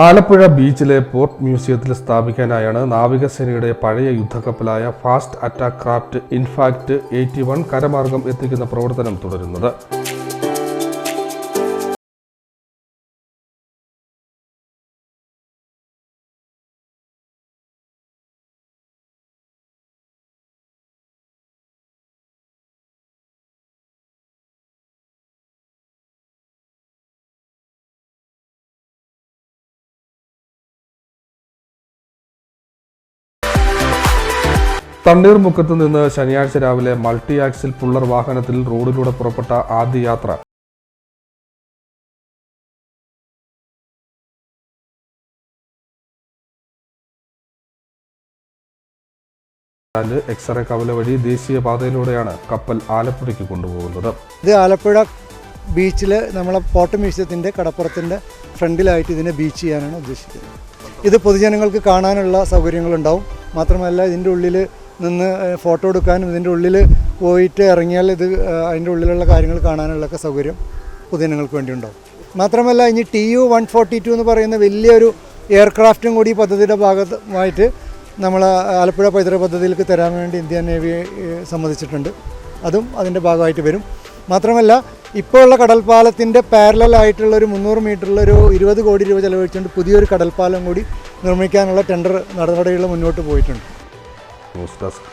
ആലപ്പുഴ ബീച്ചിലെ പോർട്ട് മ്യൂസിയത്തിൽ സ്ഥാപിക്കാനായാണ് നാവികസേനയുടെ പഴയ യുദ്ധക്കപ്പലായ ഫാസ്റ്റ് അറ്റാക്ക് ക്രാഫ്റ്റ് ഇൻഫാക്റ്റ് 81 കരമാർഗം എത്തിക്കുന്ന പ്രവർത്തനം തുടരുന്നത്. തണ്ണീർമുക്കത്ത് നിന്ന് ശനിയാഴ്ച രാവിലെ മൾട്ടി ആക്സിൽ പുള്ളർ വാഹനത്തിൽ റോഡിലൂടെ പുറപ്പെട്ട ആദ്യ യാത്ര എക്സ്റേ കവല വഴി ദേശീയപാതയിലൂടെയാണ് കപ്പൽ ആലപ്പുഴയ്ക്ക് കൊണ്ടുപോകുന്നത്. ഇത് ആലപ്പുഴ ബീച്ചിൽ നമ്മളെ പോർട്ട് മ്യൂസിയത്തിൻ്റെ കടപ്പുറത്തിൻ്റെ ഫ്രണ്ടിലായിട്ട് ഇതിനെ ബീച്ച് ചെയ്യാനാണ് ഉദ്ദേശിക്കുന്നത്. ഇത് പൊതുജനങ്ങൾക്ക് കാണാനുള്ള സൗകര്യങ്ങളുണ്ടാവും. മാത്രമല്ല ഇതിൻ്റെ ഉള്ളിൽ നിന്ന് ഫോട്ടോ എടുക്കാനും ഇതിൻ്റെ ഉള്ളിൽ പോയിട്ട് ഇറങ്ങിയാൽ അതിൻ്റെ ഉള്ളിലുള്ള കാര്യങ്ങൾ കാണാനുള്ളൊക്കെ സൗകര്യം പൊതുജനങ്ങൾക്ക് വേണ്ടി ഉണ്ടാവും. മാത്രമല്ല ഇനി TU-142 എന്ന് പറയുന്ന വലിയൊരു എയർക്രാഫ്റ്റും കൂടി ഈ പദ്ധതിയുടെ ഭാഗമായിട്ട് നമ്മൾ ആലപ്പുഴ പൈതൃക പദ്ധതിയിലേക്ക് തരാൻ വേണ്ടി ഇന്ത്യൻ നേവി സമ്മതിച്ചിട്ടുണ്ട്. അതും അതിൻ്റെ ഭാഗമായിട്ട് വരും. മാത്രമല്ല ഇപ്പോൾ ഉള്ള കടൽപ്പാലത്തിൻ്റെ പാരലായിട്ടുള്ളൊരു 300 മീറ്ററിലൊരു 20 കോടി രൂപ ചെലവഴിച്ചുകൊണ്ട് പുതിയൊരു കടൽപ്പാലം കൂടി നിർമ്മിക്കാനുള്ള ടെൻഡർ നടപടികൾ മുന്നോട്ട് പോയിട്ടുണ്ട്. News desk.